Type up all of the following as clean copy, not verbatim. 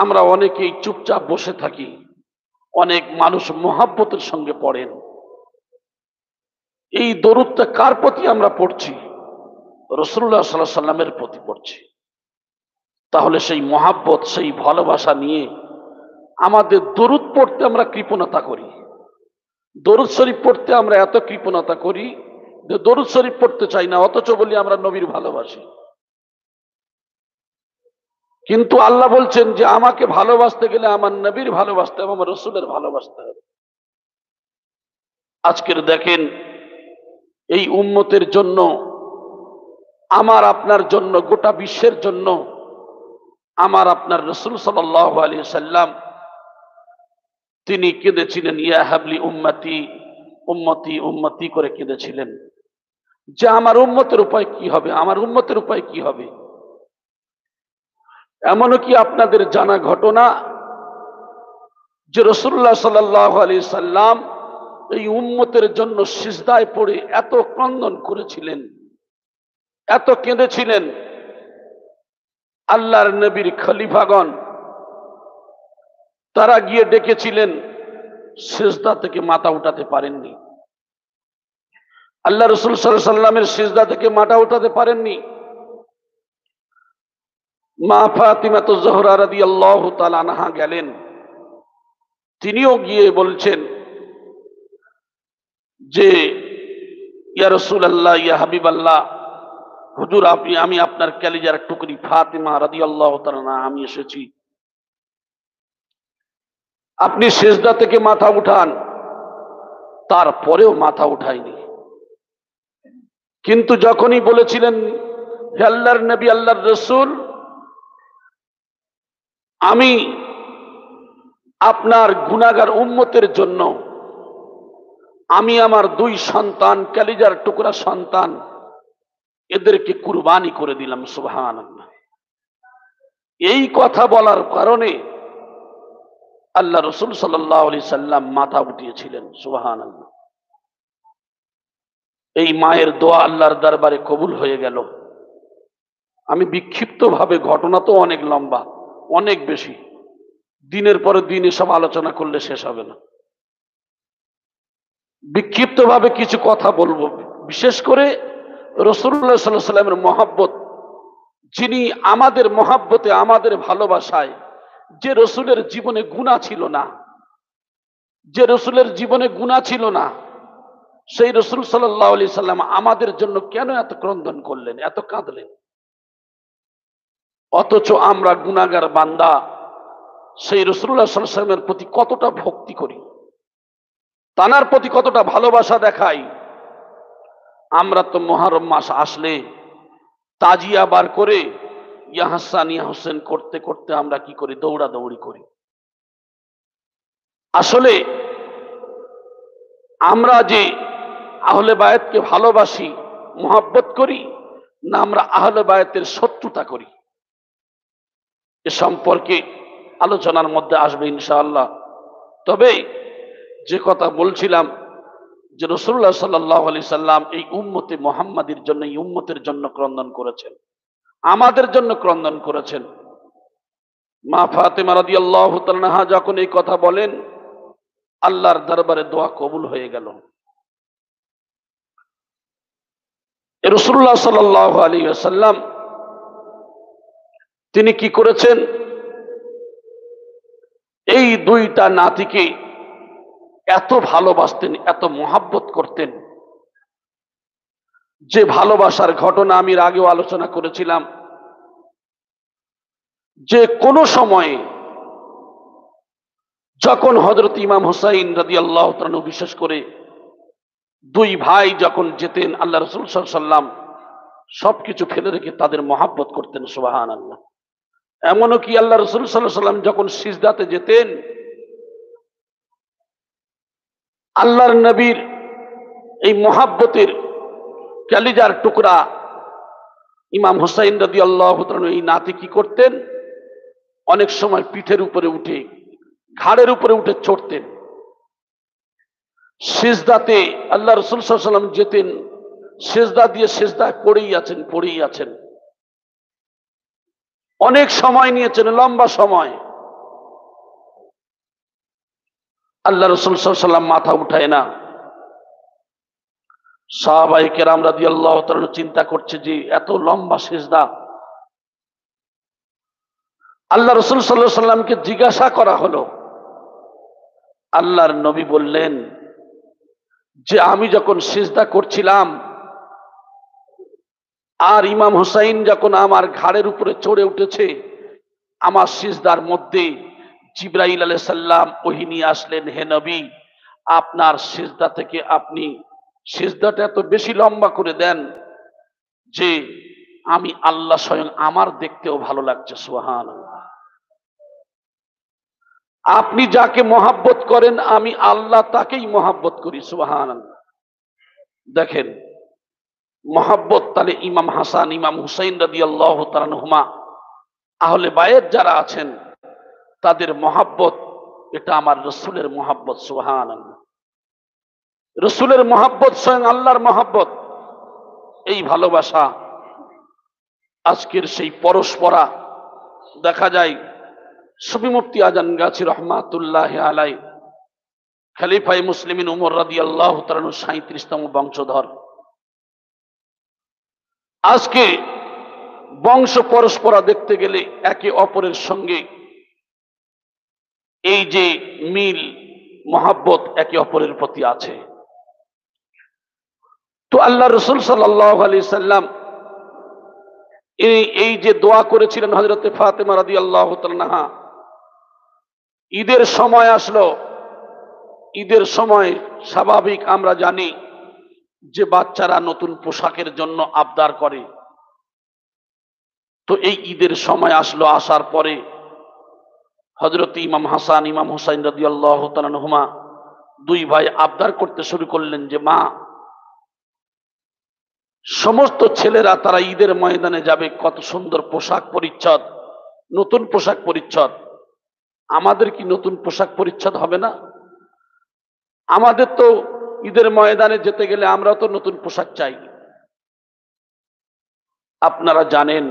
আমরা অনেকেই চুপচাপ বসে থাকি, অনেক মানুষ মহাব্বতের সঙ্গে পড়েন। এই দরুদটা কার প্রতি আমরা পড়ছি? রাসূলুল্লাহ সাল্লাল্লাহু আলাইহি সাল্লামের প্রতি পড়ছি। তাহলে সেই মহাব্বত, সেই ভালোবাসা নিয়ে আমাদের দরুদ পড়তে আমরা কৃপণতা করি। দরুদ শরীফ পড়তে আমরা এত কৃপণতা করি যে দরুদ শরীফ পড়তে চাই না, অথচ বলি আমরা নবীর ভালোবাসি। কিন্তু আল্লাহ বলছেন যে আমাকে ভালোবাসতে গেলে আমার নবীর ভালোবাসতে হবে, আমার রসুলের ভালোবাসতে হবে। আজকের দেখেন এই উম্মতের জন্য, আমার আপনার জন্য, গোটা বিশ্বের জন্য আমার আপনার রসুল সাল্লাল্লাহু আলাইহি সাল্লাম তিনি কেঁদেছিলেন, ইয়া হাবলি উম্মতি উম্মতি উম্মতি করে কেঁদেছিলেন যে আমার উম্মতের উপায় কি হবে, আমার উম্মতের উপায় কি হবে। এমনও কি আপনাদের জানা ঘটনা যে রাসূলুল্লাহ সাল্লাল্লাহু আলাইহি সাল্লাম এই উম্মতের জন্য সিজদায় পড়ে এত ক্রন্দন করেছিলেন, এত কেঁদেছিলেন, আল্লাহর নবীর খলিফাগণ তারা গিয়ে ডেকেছিলেন, সিজদা থেকে মাথা উঠাতে পারেননি। আল্লাহ রাসূল সাল্লাল্লাহু আলাইহি সাল্লামের সিজদা থেকে মাথা উঠাতে পারেননি। মা ফাতিমাতুজ জোহরা রাদিয়াল্লাহু তাআলা আনহা গেলেন, তিনিও গিয়ে বলছেন যে ইয়া রাসূলুল্লাহ, ইয়া হাবিবাল্লাহ, হুজুর আমি আপনার কলিজার টুকরি ফাতিমা রাদিয়াল্লাহু তাআলা আমি এসেছি, আপনি সিজদা থেকে মাথা উঠান। তারপরেও মাথা উঠায়নি। কিন্তু যখনই বলেছিলেন হে আল্লাহর নবী, আল্লাহর রাসূল, আমি আপনার গুনাহগার উম্মতের জন্য আমি আমার দুই সন্তান, কলিজার টুকরা সন্তান, এদেরকে কুরবানি করে দিলাম। সুবহানাল্লাহ। এই কথা বলার কারণে আল্লাহ রাসূল সাল্লাল্লাহু আলাইহি সাল্লাম মাথা উঠিয়েছিলেন। সুবহানাল্লাহ। এই মায়ের দোয়া আল্লাহর দরবারে কবুল হয়ে গেল। আমি বিক্ষিপ্ত ভাবে, ঘটনা তো অনেক লম্বা, অনেক বেশি, দিনের পরে দিন এসব আলোচনা করলে শেষ হবে না। বিক্ষিপ্ত ভাবে কিছু কথা বলবো, বিশেষ করে রাসূলুল্লাহ সাল্লাল্লাহু আলাইহি সাল্লামের মহব্বত, যিনি আমাদের মহব্বতে, আমাদের ভালোবাসায়, যে রসুলের জীবনে গুনাহ ছিল না, যে রসুলের জীবনে গুনাহ ছিল না, সেই রসুল সাল্লাল্লাহু আলাইহি সাল্লাম আমাদের জন্য কেন এত ক্রন্দন করলেন, এত কাঁদলেন? অথচ আমরা গুনাহগার বান্দা সেই রাসূলুল্লাহ সাল্লাল্লাহু আলাইহি সাল্লামের প্রতি কতটা ভক্তি করি, তানার প্রতি কতটা ভালোবাসা দেখাই। আমরা তো মুহররম মাস আসলে তাজিয়া বার করে ইয়া হাসান ইয়া হোসেন করতে করতে আমরা কি করি? দৌড়াদৌড়ি করি। আসলে আমরা যে আহলে বায়াতকে ভালোবাসি, মুহাব্বত করি, না আমরা আহলে বায়াতের শত্রুতা করি? এ সম্পর্কে আলোচনার মধ্যে আসবে ইনশাআল্লাহ। তবে যে কথা বলছিলাম যে রাসূলুল্লাহ সাল্লাল্লাহু আলাইহি সাল্লাম এই উম্মতে মুহাম্মাদীর জন্য, এই উম্মতের জন্য ক্রন্দন করেছেন, আমাদের জন্য ক্রন্দন করেছেন। মা ফাতেমা রাদিয়াল্লাহু তাআলা আনহা যখন এই কথা বলেন, আল্লাহর দরবারে দোয়া কবুল হয়ে গেল। রাসূলুল্লাহ সাল্লাল্লাহু আলাইহি ওয়াসাল্লাম তিনি কি করেছেন? এই দুইটা নাতিকে এত ভালোবাসতেন, এত মহাব্বত করতেন, যে ভালোবাসার ঘটনা আমি আগেও আলোচনা করেছিলাম, যে কোন সময়ে যখন হযরত ইমাম হুসাইন রাদিয়াল্লাহু তাআলা বিশেষ করে দুই ভাই যখন যেতেন, আল্লাহ রাসূল সাল্লাল্লাহু আলাইহি সাল্লাম সবকিছু ফেলে রেখে তাদের মহাব্বত করতেন। সুবহানাল্লাহ। এমনও কি আল্লাহ রাসূল সাল্লাল্লাহু আলাইহি সাল্লাম যখন সিজদাতে যেতেন, আল্লাহর নবীর এই মহাব্বতের কলিজার টুকরা ইমাম হুসাইন রাদিয়াল্লাহু তাআলা এই নাতি কি করতেন? অনেক সময় পিঠের উপরে উঠে, ঘাড়ের উপরে উঠে চড়তেন। সিজদাতে আল্লাহ রাসূল সাল্লাল্লাহু আলাইহি সাল্লাম যেতেন, সিজদা দিয়ে সিজদায় পড়েই আছেন। অনেক সময় নিয়েছেন, লম্বা সময়। আল্লাহ রাসূল সাল্লাল্লাহু আলাইহি ওয়াসাল্লাম মাথা উঠায় না। সাহাবায়ে কেরাম রাদিয়াল্লাহু তাআলা চিন্তা করছে যে এত লম্বা সিজদা। আল্লাহ রাসূল সাল্লাল্লাহু আলাইহি ওয়াসাল্লামকে জিজ্ঞাসা করা হলো। আল্লাহর নবী বললেন যে আমি যখন সিজদা করছিলাম আর ইমাম হুসাইন যখন আমার ঘাড়ের উপরে চড়ে উঠেছে, আমার সিজদার মধ্যে জিবরাইল আলাইহিস সালাম ওহী নিয়ে আসলেন, হে নবী আপনার সিজদা থেকে আপনি সিজদাটা এত বেশি লম্বা করে দেন যে আমি আল্লাহ স্বয়ং আমার দেখতেও ভালো লাগছে। সুবহানাল্লাহ। আপনি যাকে মহাব্বত করেন আমি আল্লাহ তাকেই মহাব্বত করি। সুবহানাল্লাহ। দেখেন মহাব্বত তাহলে ইমাম হাসান ইমাম হুসাইন রাদিয়াল্লাহু তাআলা আনহুমা আহলে বায়েত যারা আছেন তাদের মহাব্বত, এটা আমার রসুলের মহাব্বত। সুবহানাল্লাহ। রসুলের মহাব্বত স্বয়ং আল্লাহর মহাব্বত। এই ভালোবাসা আজকের সেই পরস্পরা দেখা যায়। সুফি মুফতি আজান গাছি রহমাতুল্লাহ আলাই খলিফায়ে মুসলিমিন উমর রাদিয়াল্লাহু তাআলা 37তম বংশধর। আজকে বংশ পরস্পরা দেখতে গেলে একে অপরের সঙ্গে এই যে মিল মহাব্বত একে অপরের প্রতি আছে। তো আল্লাহ রাসূল সাল্লাল্লাহু আলাইহি সাল্লাম এই যে দোয়া করেছিলেন হযরতে ফাতেমা রাদিয়াল্লাহু তাআলা আনহা, ঈদের সময় আসলো। ঈদের সময় স্বাভাবিক আমরা জানি যে বাচ্চারা নতুন পোশাকের জন্য আবদার করে। তো এই ঈদের সময় আসলো, আসার পরে হযরত ইমাম হাসান ইমাম হুসাইন রাদিয়াল্লাহু তাআলা আনহুমা দুই ভাই আবদার করতে শুরু করলেন যে মা, সমস্ত ছেলেরা তারা ঈদের ময়দানে যাবে, কত সুন্দর পোশাক পরিচ্ছদ, নতুন পোশাক পরিচ্ছদ, আমাদের কি নতুন পোশাক পরিচ্ছদ হবে না? আমাদের তো ঈদের ময়দানে যেতে গেলে আমরাও তো নতুন পোশাক চাই। আপনারা জানেন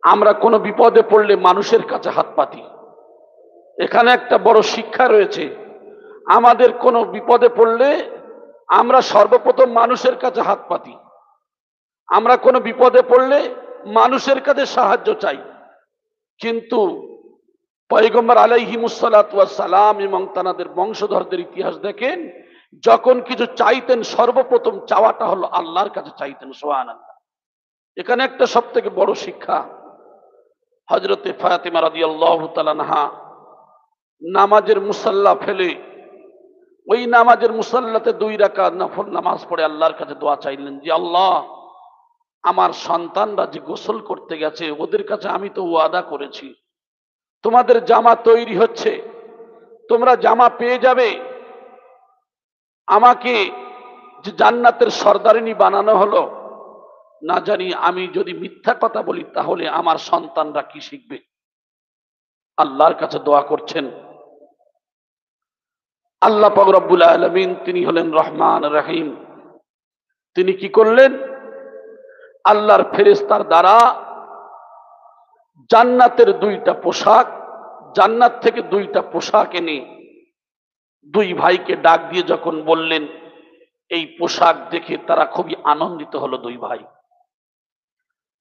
আমরা কোনো বিপদে পড়লে মানুষের কাছে হাত পাতি। এখানে একটা বড় শিক্ষা রয়েছে। আমাদের কোনো বিপদে পড়লে আমরা সর্বপ্রথম মানুষের কাছে হাত পাতি। আমরা কোনো বিপদে পড়লে মানুষের কাছে সাহায্য চাই। কিন্তু পয়গম্বর আলাইহিমুসসালাতু ওয়াস সালাম এবং তাদের বংশধরদের ইতিহাস দেখেন, যখন কিছু চাইতেন সর্বপ্রথম চাওয়াটা হলো আল্লাহর কাছে চাইতেন। সুবহানাল্লাহ। এখানে একটা সবথেকে বড় শিক্ষা। হযরতে ফাতেমা রাদিয়াল্লাহু তাআলা আনহা নামাজের মুসাল্লা ফেলে ওই নামাজের মুসাল্লাতে 2 রাকাত নফল নামাজ পড়ে আল্লাহর কাছে দোয়া চাইলেন যে আল্লাহ, আমার সন্তানরা যে গোসল করতে গেছে ওদের কাছে আমি তো ওয়াদা করেছি তোমাদের জামা তৈরি হচ্ছে, তোমরা জামা পেয়ে যাবে। আমাকে যে জান্নাতের সর্দারিনী বানানো হলো, না জানি আমি যদি মিথ্যা কথা বলি তাহলে আমার সন্তানরা কি শিখবে। আল্লাহর কাছে দোয়া করছেন। আল্লাহ পাক রব্বুল আলামিন তিনি হলেন রহমান রহিম। তিনি কি করলেন? আল্লাহর ফেরেশতার দ্বারা জান্নাতের 2টা পোশাক, জান্নাত থেকে 2টা পোশাক এনে 2 ভাইকে ডাক দিয়ে যখন বললেন, এই পোশাক দেখে তারা খুবই আনন্দিত হলো 2 ভাই।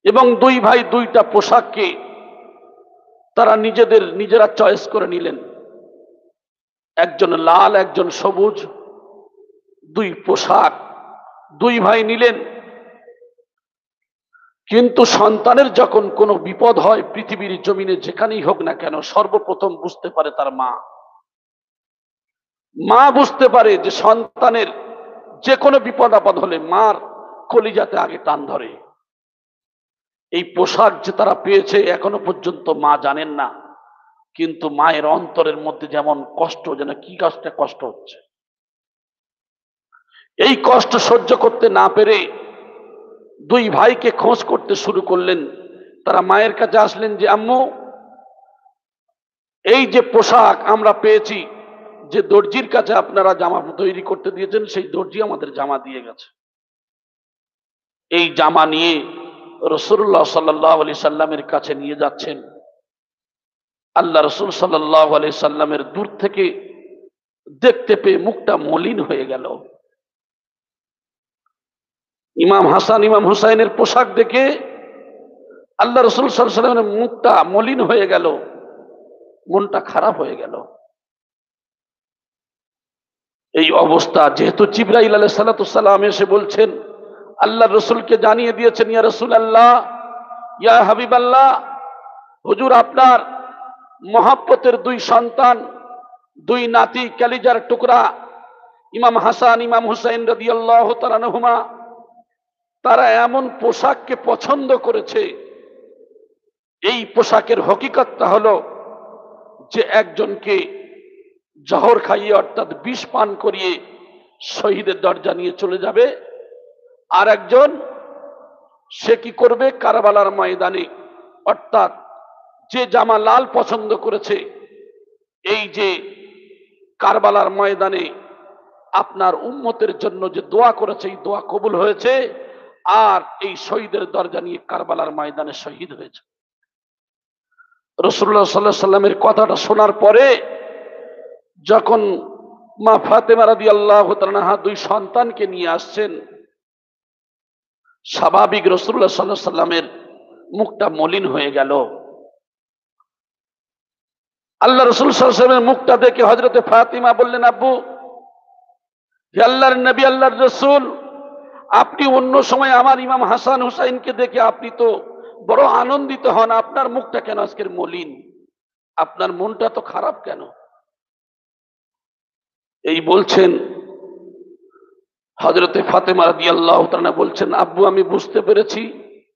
এবং 2 ভাই 2টা পোশাককে তারা নিজেরা চয়েস করে নিলেন। একজন লাল একজন সবুজ 2 পোশাক 2 ভাই নিলেন। কিন্তু সন্তানের যখন কোনো বিপদ হয় পৃথিবীর জমিনে যেখানেই হোক না কেন, সর্বপ্রথম বুঝতে পারে তার মা। মা বুঝতে পারে যে সন্তানের যে কোনো বিপদ আপদ হলে মার কলিজাতে আগে টান ধরে। এই পোশাক যে তারা পেয়েছে এখনো পর্যন্ত মা জানেন না, কিন্তু মায়ের অন্তরের মধ্যে যেমন কষ্ট, যেন কি কষ্ট হচ্ছে। এই কষ্ট সহ্য করতে না পেরে 2 ভাইকে খোঁজ করতে শুরু করলেন। তারা মায়ের কাছে আসলেন যে আম্মু, এই যে পোশাক আমরা পেয়েছি, যে দর্জির কাছে আপনারা জামা তৈরি করতে দিয়েছেন সেই দর্জি আমাদের জামা দিয়ে গেছে। এই জামা নিয়ে রাসূলুল্লাহ সাল্লাল্লাহু আলাইহি সাল্লামের কাছে নিয়ে যাচ্ছেন। আল্লাহ রাসূল সাল্লাল্লাহু আলাইহি সাল্লামের দূর থেকে দেখতে পেয়ে মুখটা মলিন হয়ে গেল। ইমাম হাসান ইমাম হুসাইনের পোশাক দেখে আল্লাহ রসুল সাল্লাল্লাহু আলাইহি ওয়াসাল্লামের মুখটা মলিন হয়ে গেল, মনটা খারাপ হয়ে গেল। এই অবস্থা যেহেতু জিবরাইল আলাইহিস সালাতু সালাম এসে বলছেন, আল্লাহ রসুলকে জানিয়ে দিয়েছেন, ইয়া রাসূলুল্লাহ, ইয়া হাবিবাল্লাহ, হুজুর আপনার মহাব্বতের দুই সন্তান, দুই নাতি, কালিজার টুকরা ইমাম হাসান ইমাম হুসাইন রাদিয়াল্লাহু তাআলা আনহুমা, তারা এমন পোশাককে পছন্দ করেছে। এই পোশাকের হকিকতটা হলো যে একজনকে জহর খাইয়ে অর্থাৎ বিষ পান করিয়ে শহীদের দরজা নিয়ে চলে যাবে, আর একজন সে কি করবে, কারবালার ময়দানে অর্থাৎ যে জামা লাল পছন্দ করেছে, এই যে কারবালার ময়দানে আপনার উম্মতের জন্য যে দোয়া করেছে এই দোয়া কবুল হয়েছে, আর এই শহীদের দরজা নিয়ে কারবালার ময়দানে শহীদ হয়েছে। রাসূলুল্লাহ সাল্লাল্লাহু আলাইহি সাল্লামের কথাটা শোনার পরে যখন মা ফাতেমা রাদিয়াল্লাহু তাআলা আনহা দুই সন্তানকে নিয়ে আসছেন, স্বাভাবিক রাসূলুল্লাহ সাল্লাল্লাহু আলাইহি সাল্লামের মুখটা মলিন হয়ে গেল। আল্লাহ রাসূল সাল্লাল্লাহু আলাইহি সাল্লামের মুখটা দেখে হযরতে ফাতিমা বললেন, আব্বু, হে আল্লাহর নবী, আল্লাহর রাসূল, আপনি অন্য সময় আমার ইমাম হাসান হুসাইনকে দেখে আপনি তো বড় আনন্দিত হন, আপনার মুখটা কেন আজকের মলিন? আপনার মনটা তো খারাপ কেন? এই বলছেন হযরতে ফাতেমা রাদিয়াল্লাহু তাআলা বলছেন, আব্বু, আমি বুঝতে পেরেছি,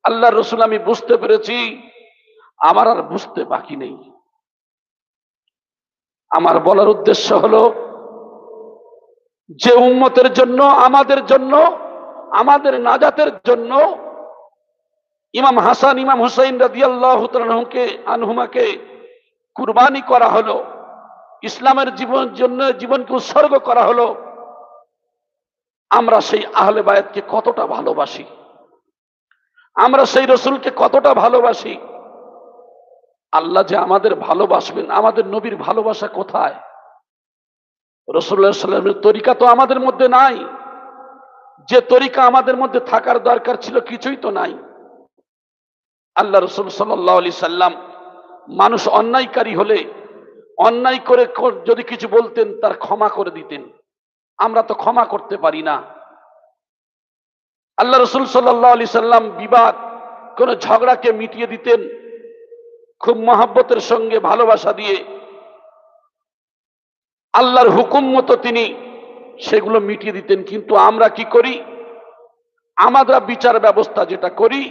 আল্লাহর রাসূল, আমি বুঝতে পেরেছি, আমার আর বুঝতে বাকি নেই। আমার বলার উদ্দেশ্য হলো যে উম্মতের জন্য, আমাদের জন্য, আমাদের নাজাতের জন্য ইমাম হাসান ইমাম হুসাইন রাদিয়াল্লাহু তাআলা আনহুমাকে কুরবানি করা হলো, ইসলামের জীবনের জন্য জীবনকে উৎসর্গ করা হলো, আমরা সেই আহলে বায়াতকে কতটা ভালোবাসি, আমরা সেই রসুলকে কতটা ভালোবাসি। আল্লাহ যে আমাদের ভালোবাসবেন, আমাদের নবীর ভালোবাসা কোথায়? রাসূলুল্লাহ সাল্লাল্লাহু আলাইহি ওয়াসাল্লামের তরিকা তো আমাদের মধ্যে নাই, যে তরিকা আমাদের মধ্যে থাকার দরকার ছিল কিছুই তো নাই। আল্লাহ রাসূল সাল্লাল্লাহু আলাইহি সাল্লাম মানুষ অন্যায়কারী হলে অন্যায় করে যদি কিছু বলতেন তার ক্ষমা করে দিতেন, আমরা তো ক্ষমা করতে পারি না। আল্লাহ রাসূল সাল্লাল্লাহু আলাইহি সাল্লাম বিবাদ, কোন ঝগড়াকে মিটিয়ে দিতেন খুব মহব্বতের সঙ্গে, ভালোবাসা দিয়ে, আল্লাহর হুকুম মতো তিনি সেগুলো মিটিয়ে দিতেন। কিন্তু আমরা কি করি? আমরা বিচার ব্যবস্থা যেটা করি,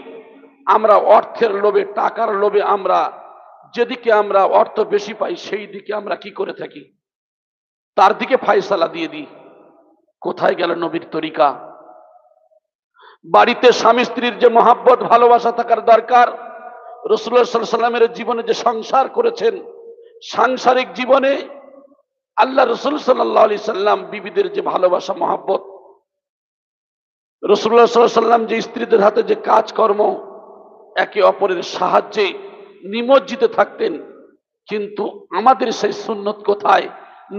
আমরা অর্থের লোভে, টাকার লোভে, আমরা যেদিকে আমরা অর্থ বেশি পাই সেই দিকে আমরা কি করে থাকি, তার দিকে ফায়সালা দিয়ে দিই। কোথায় গেল নবীর তরিকা? বাড়িতে স্বামী স্ত্রীর যে মহাব্বত ভালোবাসা থাকার দরকার, রাসূলুল্লাহ সাল্লাল্লাহু আলাইহি ওয়াসাল্লামের জীবনে যে সংসার করেছেন, সাংসারিক জীবনে আল্লাহ রাসূল সাল্লাল্লাহু আলাইহি সাল্লাম বিবিদের যে ভালোবাসা মহাব্বত, রাসূলুল্লাহ সাল্লাল্লাহু আলাইহি সাল্লাম যে স্ত্রীদের হাতে যে কাজকর্ম, একে অপরের সাহায্যে নিমজ্জিত থাকতেন। কিন্তু আমাদের সেই সুন্নত কোথায়?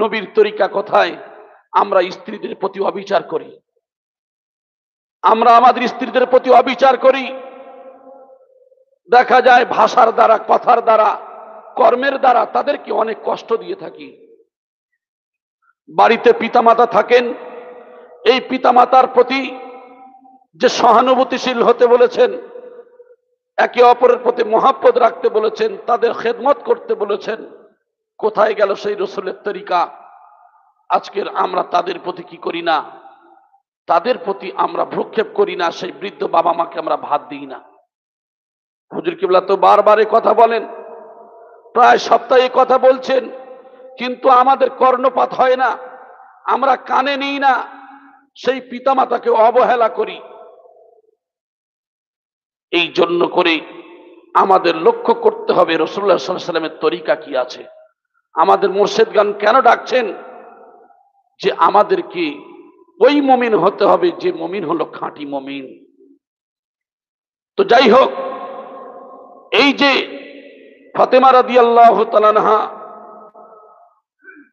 নবীর তরিকা কোথায়? আমরা স্ত্রীদের প্রতি অবিচার করি, আমরা আমাদের স্ত্রীদের প্রতি অবিচার করি। দেখা যায় ভাষার দ্বারা, কথার দ্বারা, কর্মের দ্বারা তাদেরকে অনেক কষ্ট দিয়ে থাকি। বাড়িতে পিতামাতা থাকেন, এই পিতামাতার প্রতি যে সহানুভূতিশীল হতে বলেছেন, একে অপরের প্রতি মহাব্বত রাখতে বলেছেন, তাদের খেদমত করতে বলেছেন, কোথায় গেল সেই রসুলের তরিকা? আজকের আমরা তাদের প্রতি কি করি না? তাদের প্রতি আমরা ভ্রুক্ষেপ করি না, সেই বৃদ্ধ বাবা মাকে আমরা ভাত দিই না। হুজুর কিবলা তো বারবার এই কথা বলেন, প্রায় সপ্তাহে কথা বলছেন, কিন্তু আমাদের কর্ণপাত হয় না, আমরা কানে নিই না, সেই পিতামাতাকে অবহেলা করি। এই জন্য করে আমাদের লক্ষ্য করতে হবে রাসূলুল্লাহ সাল্লাল্লাহু আলাইহি ওয়াসাল্লামের তরিকা কি আছে। আমাদের মুর্শিদগান কেন ডাকছেন যে আমাদেরকে ওই মুমিন হতে হবে যে মুমিন হলো খাঁটি মুমিন। তো যাই হোক, এই যে ফাতেমা রাদিয়াল্লাহু তাআলা আনহা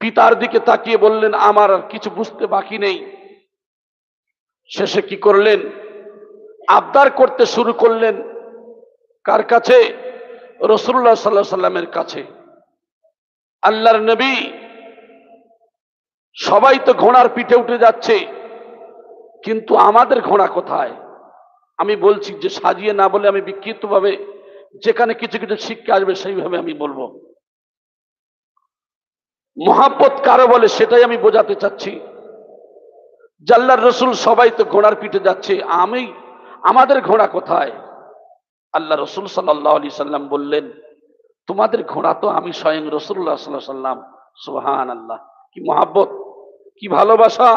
পিতার দিকে তাকিয়ে বললেন, আমার আর কিছু বুঝতে বাকি নেই। শেষে কি করলেন? আবদার করতে শুরু করলেন। কার কাছে? রাসূলুল্লাহ সাল্লাল্লাহু আলাইহি সাল্লামের কাছে। আল্লাহর নবী, সবাই তো ঘোড়ার পিঠে উঠে যাচ্ছে, কিন্তু আমাদের ঘোড়া কোথায়? আমি বলছি যে সাজিয়ে না বলে আমি বিক্ষিপ্তভাবে যেখানে কিছু কিছু শিক্ষা আসবে সেইভাবে আমি বলবো। মহাব্বত কারো বলে সেটাই আমি বোঝাতে চাচ্ছি। জাল্লার রসুল সবাই তো ঘোড়ার পিঠে যাচ্ছে, আমাদের ঘোড়া কোথায়? আল্লাহ রসুল সাল্লাল্লাহু আলাইহি সাল্লাম বললেন, তোমাদের ঘোড়া তো আমি স্বয়ং রাসূলুল্লাহ সাল্লাল্লাহু আলাইহি সাল্লাম। সুবহানাল্লাহ! কি মহাব্বত, কি ভালোবাসা,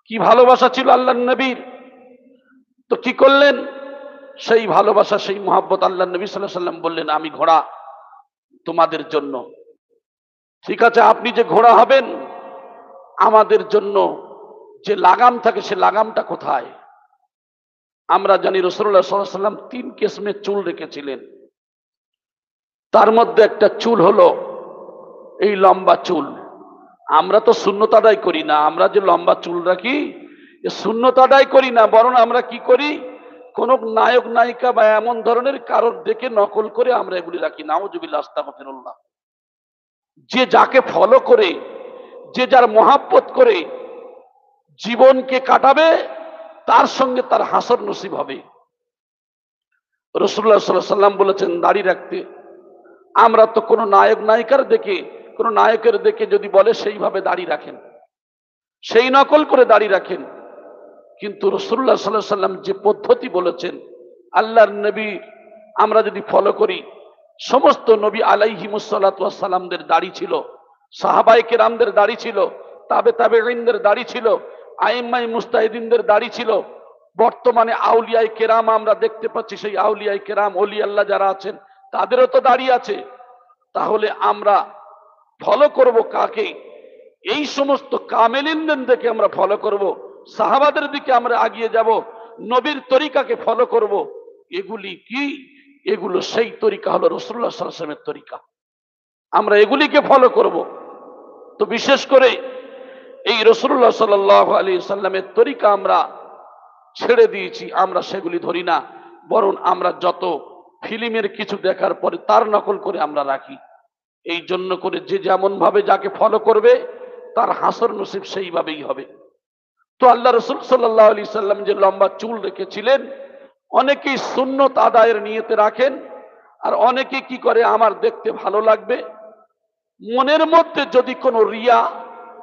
কি ভালোবাসা ছিল আল্লাহর নবীর। তো কি করলেন? সেই ভালোবাসা, সেই মহাব্বত আল্লাহর নবী সাল্লাল্লাহু আলাইহি সাল্লাম বললেন, আমি ঘোড়া তোমাদের জন্য। ঠিক আছে, আপনি যে ঘোড়া হবেন, আমাদের জন্য যে লাগাম থাকে সে লাগামটা কোথায়? আমরা জানি রাসূলুল্লাহ সাল্লাল্লাহু আলাইহি সাল্লাম 3 কিসমে চুল রেখেছিলেন। তার মধ্যে একটা চুল হলো এই লম্বা চুল। আমরা তো সুন্নত আদায় করি না। আমরা যে লম্বা চুল রাখি, এ সুন্নত আদায় করি না, বরং আমরা কি করি? কোন নায়ক নায়িকা বা এমন ধরনের কারোর দেখে নকল করে আমরা এগুলি রাখি। নাউজুবিল্লাহ, আস্তাগফিরুল্লাহ। যে যাকে ফলো করে, যে যার মহাব্বত করে জীবনকে কাটাবে, তার সঙ্গে তার হাসর নসিব হবে। রাসূলুল্লাহ সাল্লাল্লাহু আলাইহি সাল্লাম বলেছেন দাড়ি রাখতে। আমরা তো কোনো নায়ক নায়িকার দেখে, কোনো নায়কের দেখে যদি বলে সেইভাবে দাড়ি রাখেন, সেই নকল করে দাড়ি রাখেন। কিন্তু রাসূলুল্লাহ সাল্লাল্লাহু আলাইহি সাল্লাম যে পদ্ধতি বলেছেন, আল্লাহর নবী আমরা যদি ফলো করি, সমস্ত নবী আলাইহিমুস সালাতু ওয়াস সালামদের দাড়ি ছিল, সাহাবায়ে কেরামদের দাড়ি ছিল, তাবেঈনদের দাড়ি ছিল, আইম্মায়ে মুজতাহিদিনদের দাড়ি ছিল। বর্তমানে আউলিয়ায়ে কেরাম আমরা দেখতে পাচ্ছি, সেই আউলিয়ায়ে কেরাম, ওলি আল্লাহ যারা আছেন তাদেরও তো দাড়ি আছে। তাহলে আমরা ফলো করব কাকে? এই সমস্ত কামেলিনদের দিকে আমরা ফলো করব, সাহাবাদের দিকে আমরা এগিয়ে যাব, নবীর তরিকাকে ফলো করব। এগুলি কি? এগুলো সেই তরিকা হলো রাসূলুল্লাহ সাল্লাল্লাহু আলাইহি ওয়াসাল্লামের তরিকা। আমরা এগুলিকে ফলো করব। তো বিশেষ করে এই রাসূলুল্লাহ সাল্লাল্লাহু আলাইহি ওয়াসাল্লামের তরিকা আমরা ছেড়ে দিয়েছি, আমরা সেগুলি ধরি না, বরং আমরা যত ফিল্মের কিছু দেখার পরে তার নকল করে আমরা রাখি। এই জন্য করে যে যেমন ভাবে যাকে ফলো করবে তার হাসর নসিব সেইভাবেই হবে। তো আল্লাহ রাসূল সাল্লাল্লাহু আলাইহি সাল্লাম যে লম্বা চুল রেখেছিলেন, অনেকেই সুন্নত আদায়ের নিয়তে রাখেন, আর অনেকে কি করে, আমার দেখতে ভালো লাগবে। মনের মধ্যে যদি কোনো রিয়া,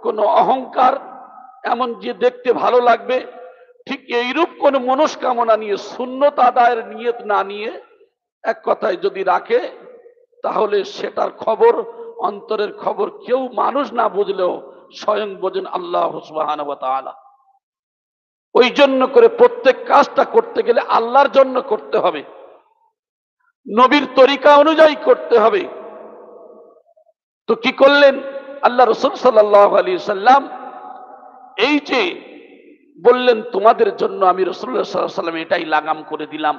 কোনো অহংকার, এমন যে দেখতে ভালো লাগবে, ঠিক এইরূপ কোন মনস্কামনা নিয়ে, সুন্নত আদায়ের নিয়ত না নিয়ে এক কথায় যদি রাখে, তাহলে সেটার খবর, অন্তরের খবর কেউ মানুষ না বুঝলেও স্বয়ং বোঝেন আল্লাহ সুবহানাহু ওয়া তাআলা। ওই জন্য করে প্রত্যেক কাজটা করতে গেলে আল্লাহর জন্য করতে হবে, নবীর তরিকা অনুযায়ী করতে হবে। তো কি করলেন আল্লাহ রাসূল সাল্লাল্লাহু আলাইহি সাল্লাম? এই যে বললেন, তোমাদের জন্য আমি রাসূলুল্লাহ সাল্লাল্লাহু আলাইহি সাল্লাম এটাই লাগাম করে দিলাম,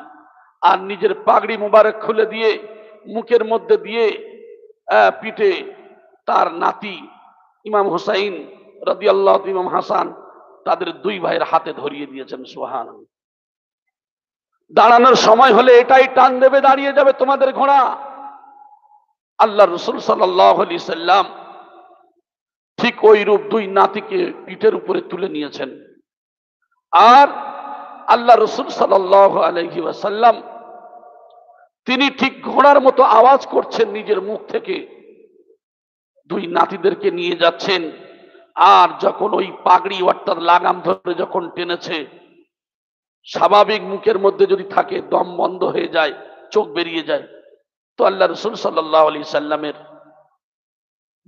আর নিজের পাগড়ি মুবারক খুলে দিয়ে, মুখের মধ্যে দিয়ে, পিঠে তার নাতি ইমাম হুসাইন রাদিয়াল্লাহু, ইমাম হাসান, তাদের দুই ভাইয়ের হাতে ধরিয়ে দিয়েছেন। সুবহানাল্লাহ। দাঁড়ানোর সময় হলে এটাই টান দেবে, দাঁড়িয়ে যাবে তোমাদের ঘোড়া। আল্লাহ রাসূল সাল্লাল্লাহু আলাইহি সাল্লাম ঠিক ওই রূপ দুই নাতিকে পিঠের উপরে তুলে নিয়েছেন। আর আল্লাহ রাসূল সাল্লাল্লাহু আলাইহি ওয়াসাল্লাম তিনি ঠিক ঘোড়ার মতো আওয়াজ করছেন নিজের মুখ থেকে, দুই নাতিদেরকে নিয়ে যাচ্ছেন। আর যখন ওই পাগড়ি অর্থাৎ লাগাম ধরে যখন টেনেছে, স্বাভাবিক মুখের মধ্যে যদি থাকে দম বন্ধ হয়ে যায়, চোখ বেরিয়ে যায়। তো আল্লাহ রাসূল সাল্লাল্লাহু আলাইহি সাল্লামের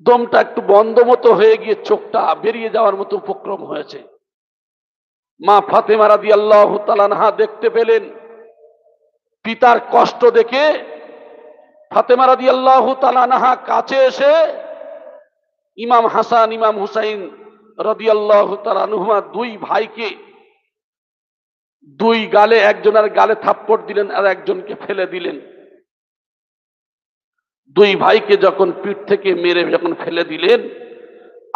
দমটা একটু বন্ধ মতো হয়ে গিয়ে চোখটা বেরিয়ে যাওয়ার মতো উপক্রম হয়েছে। মা ফাতেমা রাদিয়াল্লাহু তাআলা আনহা দেখতে পেলেন, পিতার কষ্ট দেখে ফাতেমা রাদিয়াল্লাহু তাআলা আনহা কাছে এসে ইমাম হাসান, ইমাম হুসাইন রাদিয়াল্লাহু তাআলা আনহুমা দুই ভাইকে দুই গালে, একজনের গালে থাপ্পড় দিলেন আর একজনকে ফেলে দিলেন। দুই ভাইকে যখন পিঠ থেকে মেরে যখন ফেলে দিলেন,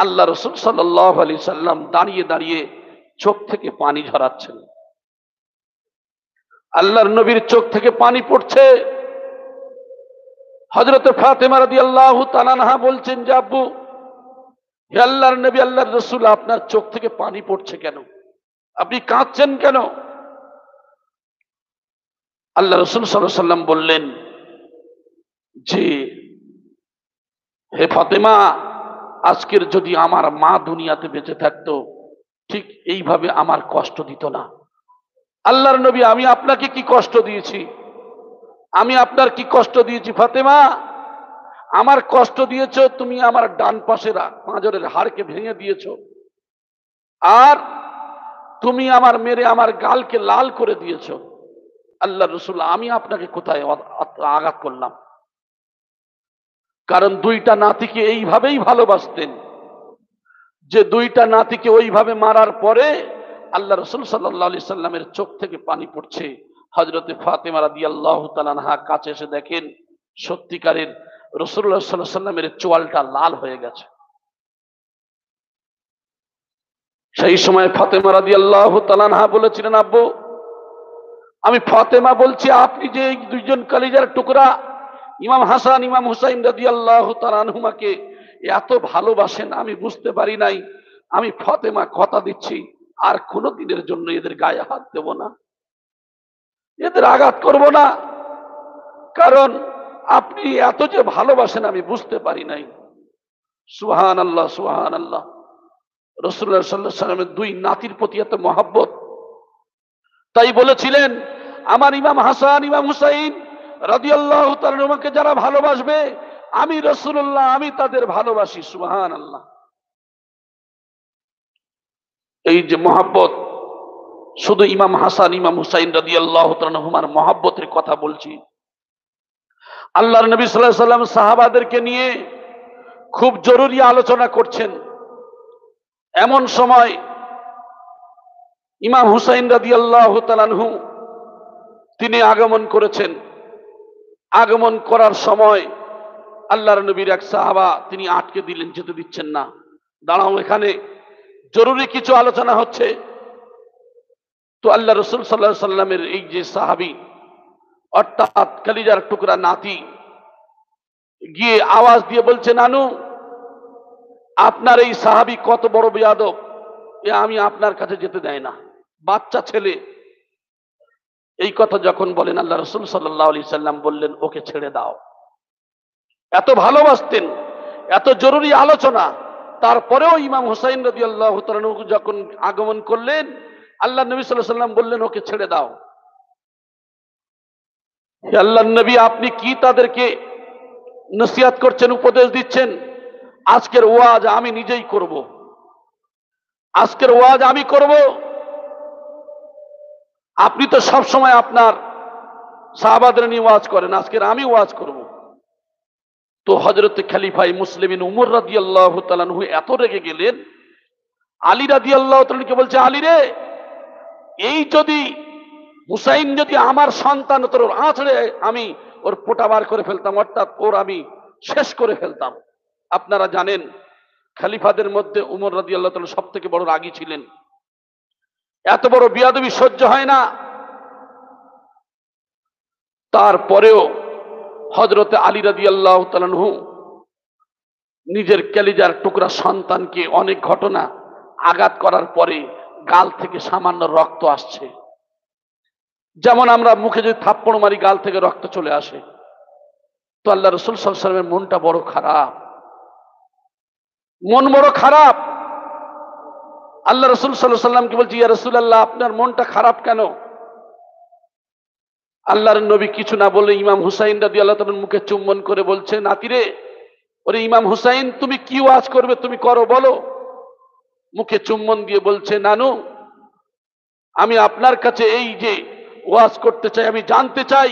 আল্লাহ রসুল সাল্লাল্লাহু আলাইহি সাল্লাম দাঁড়িয়ে দাঁড়িয়ে চোখ থেকে পানি ঝরাচ্ছেন। আল্লাহর নবীর চোখ থেকে পানি পড়ছে। হযরতে ফাতেমা রাদিয়াল্লাহু তাআলা আনহা বলছেন যে আব্বু, হে আল্লাহর নবী, আল্লাহর রাসূল, আপনার চোখ থেকে পানি পড়ছে কেন? আপনি কাঁদছেন কেন? আল্লাহ রাসূল সাল্লাল্লাহু আলাইহি সাল্লাম বললেন যে, হে ফাতেমা, আজকের যদি আমার মা দুনিয়াতে বেঁচে থাকতো, ঠিক এইভাবে আমার কষ্ট দিত না। আল্লাহর নবী, আমি আপনাকে কি কষ্ট দিয়েছি? আমি আপনার কি কষ্ট দিয়েছি ফাতেমা? আমার কষ্ট দিয়েছো তুমি আমার ডান পাশের পাঁজরের হাড়কে ভেঙে দিয়েছো, আর তুমি আমার মেরে আমার গালকে লাল করে দিয়েছো। আল্লাহ রসুল, আমি আপনাকে কোথায় আঘাত করলাম? কারণ দুইটা নাতিকে এইভাবেই ভালোবাসতেন, যে দুইটা নাতিকে ওইভাবে মারার পরে আল্লাহ রসুল সাল্লাল্লাহু আলাইহি সাল্লামের চোখ থেকে পানি পড়ছে। হযরতে ফাতেমা রাদিয়াল্লাহু তাআলা আনহা কাছে এসে দেখেন সত্যিকারের রাসূলুল্লাহ সাল্লাল্লাহু আলাইহি সাল্লামের চোয়ালটা লাল হয়ে গেছে। সেই সময় ফাতেমা রাদিয়াল্লাহু তাআলা আনহা বলেছিলেন, আব্বু, আমি ফাতেমা বলছি, আপনি যে এই দুইজন কলিজার টুকরা ইমাম হাসান ইমাম হুসাইন রাদিয়াল্লাহু তাআলা আনহুমাকে এত ভালোবাসেন, আমি বুঝতে পারি নাই। আমি ফাতেমা কথা দিচ্ছি আর কোনো দিনের জন্য এদের গায়ে হাত দেব না, এদের আঘাত করব না, কারণ আপনি এত যে ভালোবাসেন আমি বুঝতে পারি নাই। সুবহানাল্লাহ, সুবহানাল্লাহ। রাসূলুল্লাহ সাল্লাল্লাহু আলাইহি সাল্লামের দুই নাতির প্রতি এত মহব্বত, তাই বলেছিলেন, আমার ইমাম হাসান ইমাম হুসাইন রাদিয়াল্লাহু তাআলা আনহুমাকে যারা ভালোবাসবে, আমি রাসূলুল্লাহ আমি তাদের ভালোবাসি। সুবহানাল্লাহ। এই যে মহব্বত, শুধু ইমাম হাসান ইমাম হুসাইন রাদিয়াল্লাহু তাআলা আনহুমার মহব্বতের কথা বলছি। আল্লাহর নবী সাল্লাল্লাহু আলাইহি সাল্লাম সাহাবাদেরকে নিয়ে খুব জরুরি আলোচনা করছেন। এমন সময় ইমাম হুসাইন রাদিয়াল্লাহু তাআলা আনহু তিনি আগমন করেছেন। আগমন করার সময় আল্লাহর নবীর এক সাহাবা তিনি আটকে দিলেন, যেতে দিচ্ছেন না, দাঁড়াও, এখানে জরুরি কিছু আলোচনা হচ্ছে। তো আল্লাহ রাসূল সাল্লাল্লাহু আলাইহি সাল্লামের এই যে সাহাবী, অর্থাৎ কলিজার টুকরা নাতি, গিয়ে আওয়াজ দিয়ে বলছে, নানু, আপনার এই সাহাবী কত বড় বেয়াদব, এ আমি আপনার কাছে যেতে দেয় না, বাচ্চা ছেলে। এই কথা যখন বলেন, আল্লাহ রাসূল সাল্লাল্লাহু আলাইহি সাল্লাম বললেন, ওকে ছেড়ে দাও। এত ভালোবাসতেন, এত জরুরি আলোচনা, তারপরেও ইমাম হুসাইন রাদিয়াল্লাহু তাআলা আনহু যখন আগমন করলেন, আল্লাহ নবী সাল্লাল্লাহু আলাইহি সাল্লাম বললেন, ওকে ছেড়ে দাও। হে আল্লাহর নবী, আপনি কি তাদেরকে নসিহত করছেন, উপদেশ দিচ্ছেন? আজকের ওয়াজ আমি নিজেই করব, আজকের ওয়াজ আমি করব। আপনি তো সব সময় আপনার সাহাবাদের নিয়ে ওয়াজ করেন, আজকের আমি ওয়াজ করব। তো হযরতে খলিফায়ে মুসলিমিন উমর রাদিয়াল্লাহু তাআলা আনহু এত রেগে গেলেন, আলী রাদিয়াল্লাহু তাআলা আনহুকে বলছে, আলী রে, এই যদি হুসাইন যদি আমার সন্তান, তোর আঁচড়ে আমি ওর পোটা বার করে ফেলতাম, অর্থাৎ ওর আমি শেষ করে ফেলতাম। আপনারা জানেন খলিফাদের মধ্যে উমর রাদিয়াল্লাহু তাআলা সব থেকে বড় রাগী ছিলেন। এত বড় বিয়াদবি সহ্য হয় না। তারপরেও হযরতে আলী রাদিয়াল্লাহু তাআলা আনহু নিজের কলিজার টুকরা সন্তানকে অনেক ঘটনা আঘাত করার পরে গাল থেকে সামান্য রক্ত আসছে, যেমন আমরা মুখে যদি থাপ্পড় মারি গাল থেকে রক্ত চলে আসে। তো আল্লাহ রাসূল সাল্লাল্লাহু আলাইহি ওয়াসাল্লামের মনটা বড় খারাপ, মন বড় খারাপ। আল্লাহ রাসূল সাল্লাল্লাহু আলাইহি ওয়াসাল্লামকে বলছি, ইয়া রাসূলুল্লাহ, আপনার মনটা খারাপ কেন? আল্লাহর নবী কিছু না বলে ইমাম হুসাইন রাদিয়াল্লাহু তাআলার মুখে চুম্বন করে বলছে, নাতিরে, ওরে ইমাম হুসাইন, তুমি কি ওয়াজ করবে, তুমি করো, বলো। মুখে চুম্বন দিয়ে বলছে, নানু, আমি আপনার কাছে এই যে ওয়াজ করতে চাই, আমি জানতে চাই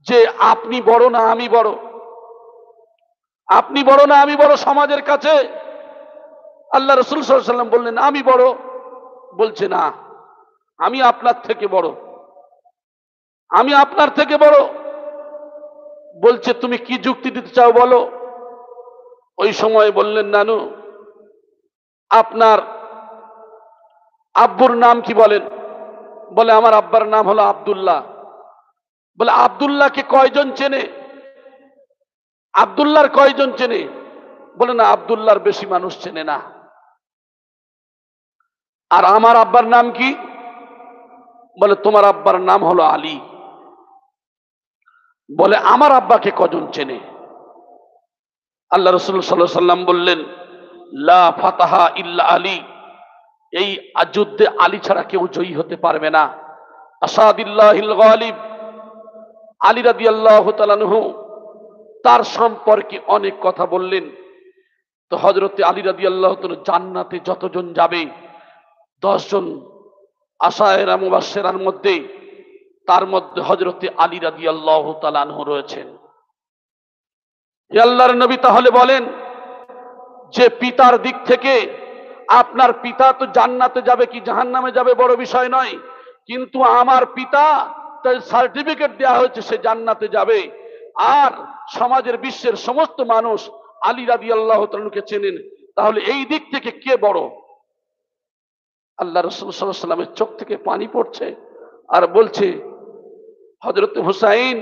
যে আপনি বড় না আমি বড়, আপনি বড় না আমি বড় সমাজের কাছে? আল্লাহ রাসূল সাল্লাল্লাহু আলাইহি ওয়াসাল্লাম বললেন, আমি বড়। বলছে, না, আমি আপনার থেকে বড়, আমি আপনার থেকে বড়। বলছে তুমি কি যুক্তি দিতে চাও বলো। ওই সময় বললেন, নানু আপনার আব্বুর নাম কি বলেন? বলে আমার আব্বার নাম হলো আব্দুল্লাহ। বলে আব্দুল্লাহকে কয়জন চেনে? আব্দুল্লাহর কয়জন চেনে? বলে না, আব্দুল্লাহর বেশি মানুষ চেনে না। আর আমার আব্বার নাম কি? বলে তোমার আব্বার নাম হলো আলী। বলে আমার আব্বাকে কজন চেনে? আল্লাহ রাসূল সাল্লাল্লাহু আলাইহি সাল্লাম বললেন, লা ফাতাহা ইল্লা আলী, এই যুদ্ধে আলী ছাড়া কেউ জয়ী হতে পারবে না। আসাদিল্লাহিল গালিব, আলী রাদিয়াল্লাহু তাআলা আনহু তার সম্পর্কে অনেক কথা বললেন। তো হযরতে আলী রাদিয়াল্লাহু তাআলা জান্নাতে যতজন যাবে 10 জন আশায়েরা মুবাশশিরার মধ্যে, তার মধ্যে হযরতে আলী রাদিয়াল্লাহু তাআলা আনহু রয়েছেন। হে আল্লাহর নবী, তাহলে বলেন যে পিতার দিক থেকে আপনার পিতা তো জান্নাতে যাবে কি জাহান্নামে যাবে বড় বিষয় নয়, কিন্তু আমার পিতা তার সার্টিফিকেট দেওয়া হয়েছে সে জান্নাতে যাবে। আর সমাজের বিশ্বের সমস্ত মানুষ আলী রাদিয়াল্লাহু তাআলাকে চেনেন, তাহলে এই দিক থেকে কে বড়? আল্লাহ রাসূল সাল্লাল্লাহু আলাইহি ওয়াসাল্লামের চোখ থেকে পানি পড়ছে আর বলছে, হযরত হুসাইন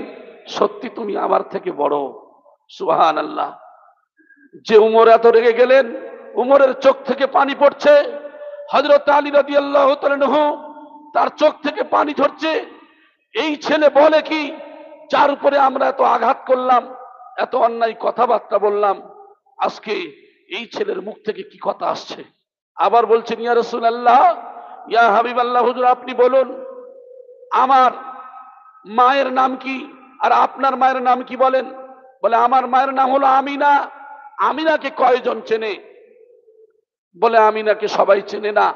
সত্যি তুমি আমার থেকে বড়। সুবহানাল্লাহ। যে উমর এত রেগে গেলেন, উমরের চোখ থেকে পানি পড়ছে। হযরত আলী রাদিয়াল্লাহু তাআলা আনহু তার চোখ থেকে পানি ঝরছে। এই ছেলে বলে কি, যার উপরে আমরা এত আঘাত করলাম, এত অন্যায় কথাবার্তা বললাম, আজকে এই ছেলের মুখ থেকে কি কথা আসছে? আবার বলছেন, ইয়া রাসূলুল্লাহ, ইয়া হাবিবাল্লাহ, হুজুর আপনি বলুন আমার মায়ের নাম কি আর আপনার মায়ের নাম কি বলেন। বলে আমার মায়ের নাম হলো আমিনা। আমিনাকে কয়জন চেনে? বলে আমিনাকে সবাই চেনে না।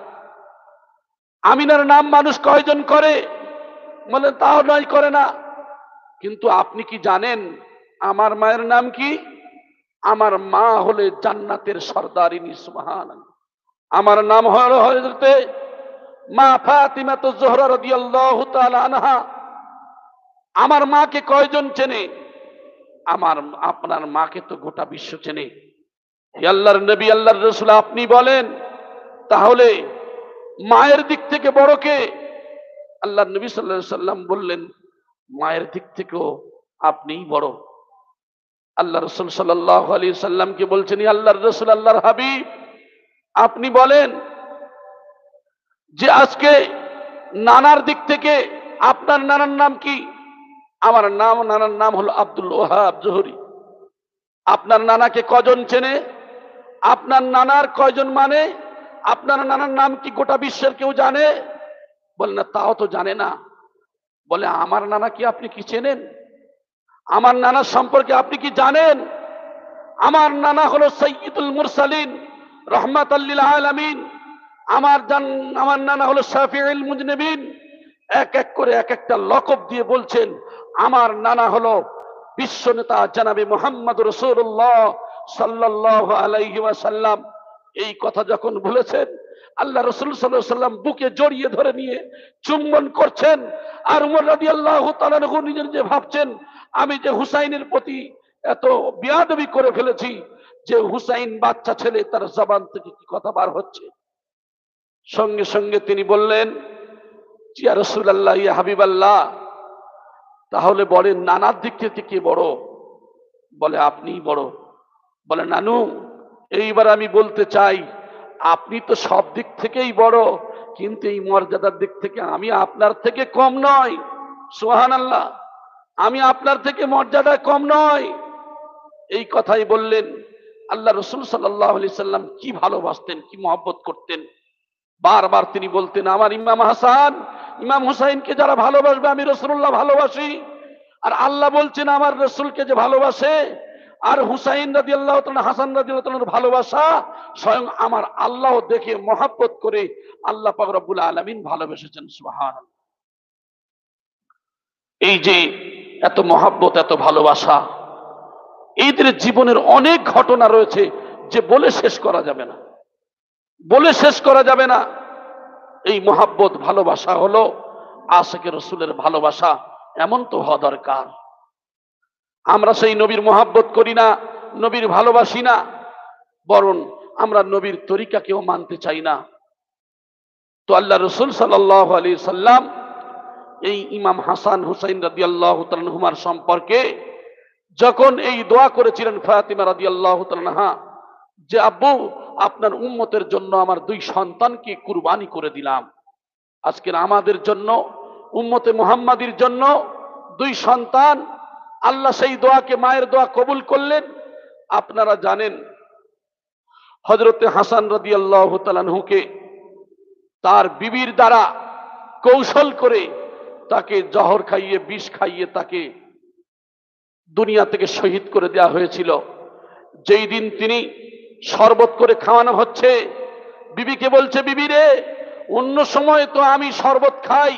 আমিনার নাম মানুষ কয়জন করে? বলে তাও নয়, করে না। কিন্তু আপনি কি জানেন আমার মায়ের নাম কি? আমার মা হলে জান্নাতের সর্দারিনী। সুবহানাল্লাহ। আমার নাম হলো হযরতে মা ফাতিমাতুজ জোহরা রাদিয়াল্লাহু তাআলা আনহা। আমার মাকে কয়জন চেনে? আপনার মাকে তো গোটা বিশ্ব চেনে। হে আল্লাহর নবী, আল্লাহর রাসূল, আপনি বলেন তাহলে মায়ের দিক থেকে বড় কে? আল্লাহর নবী সাল্লাল্লাহু আলাইহি সাল্লাম বললেন, মায়ের দিক থেকেও আপনিই বড়। আল্লাহ রাসূল সাল্লাল্লাহু আলাইহি সাল্লামকে বলছেন, ইয়া আল্লাহর রাসূল, আল্লাহর হাবিব, আপনি বলেন যে আজকে নানার দিক থেকে আপনার নানার নাম কি? আমার নানার নাম হলো আব্দুল ওয়াহাব জোহরি। আপনার নানাকে কজন চেনে? আপনার নানার কয়জন মানে? আপনার নানার নাম কি গোটা বিশ্বের কেউ জানে? বলে না, তাও তো জানে না। বলে আমার নানা কি আপনি কি চেনেন? আমার নানার সম্পর্কে আপনি কি জানেন? আমার নানা হলো সাইয়্যিদুল মুরসালিন, রাহমাতাল লিল আলামিন। আমার নানা হলো শাফিউল মুজনিবিন। এক এক করে এক একটা লকব দিয়ে বলছেন আমার নানা হলো বিশ্ব নেতা জনাবে মুহাম্মদ রাসূলুল্লাহ সাল্লাল্লাহু আলাইহি ওয়াসাল্লাম। এই কথা যখন বলেছেন, আল্লাহ রাসূল সাল্লাল্লাহু আলাইহি ওয়াসাল্লাম বুকে জড়িয়ে ধরে নিয়ে চুম্বন করছেন। আর উমর রাদিয়াল্লাহু তাআলা আনহু নিজে ভাবছেন, আমি যে হুসাইনের প্রতি এত বেয়াদবি করে ফেলেছি, যে হুসাইন বাচ্চা ছেলে, তার জবান থেকে কি কথা বার হচ্ছে। সঙ্গে সঙ্গে তিনি বললেন, ইয়া রাসূলুল্লাহ, ইয়া হাবিবাল্লাহ, তাহলে বলেন নানার দিক থেকে কে বড়? বলে আপনিই বড়। বলে নানু, এইবার আমি বলতে চাই আপনি তো সব দিক থেকেই বড়, কিন্তু এই মর্যাদার দিক থেকে আমি আপনার থেকে কম নয়। সুবহানাল্লাহ। আমি আপনার থেকে মর্যাদায় কম নয়। এই কথাই বললেন। আল্লাহ রাসূল সাল্লাল্লাহু আলাইহি সাল্লাম কি ভালোবাসতেন, কি মহব্বত করতেন। বারবার তিনি বলতেন, আমার ইমাম হাসান, ইমাম হুসাইনকে যারা ভালোবাসবে আমি রাসূলুল্লাহ ভালোবাসি। আর আল্লাহ বলছেন আমার রাসূলকে যে ভালোবাসে, আর হুসাইন রাদিয়াল্লাহু তাআলা, হাসান রাদিয়াল্লাহু তাআলার ভালোবাসা স্বয়ং আমার আল্লাহ দেখে মহব্বত করে আল্লাহ পাক রব্বুল আলামিন ভালোবেসেছেন। সুবহানাল্লাহ। এই যে এত মহব্বত, এত ভালোবাসা, এদের জীবনের অনেক ঘটনা রয়েছে যে বলে শেষ করা যাবে না, বলে শেষ করা যাবে না। এই মহব্বত ভালোবাসা হলো আশিকে রাসূলের ভালোবাসা, এমন তো হওয়া দরকার। আমরা সেই নবীর মহাব্বত করি না, নবীর ভালোবাসি না, বরং আমরা নবীর তরিকাকেও মানতে চাই না। তো আল্লাহ রসুল সাল্লাল্লাহু আলাইহি সাল্লাম এই ইমাম হাসান হুসাইন রাদিয়াল্লাহু তাআলা আনহুমার সম্পর্কে যখন এই দোয়া করেছিলেন ফাতিমা রাদিয়াল্লাহু তাআলা আনহা, যে আব্বু আপনার উম্মতের জন্য আমার দুই সন্তানকে কুরবানি করে দিলাম। আজকের আমাদের জন্য, উম্মতে মুহাম্মাদির জন্য দুই সন্তান, আল্লাহ সেই দোয়াকে, মায়ের দোয়া কবুল করলেন। আপনারা জানেন হযরতে হাসান রাদিয়াল্লাহু তাআলা আনহুকে তার বিবির দ্বারা কৌশল করে তাকে জহর খাইয়ে, বিষ খাইয়ে তাকে দুনিয়া থেকে শহীদ করে দেওয়া হয়েছিল। যেই দিন তিনি শরবত করে খাওয়ানো হচ্ছে, বিবিকে বলছে, বিবি রে, অন্য সময় তো আমি শরবত খাই,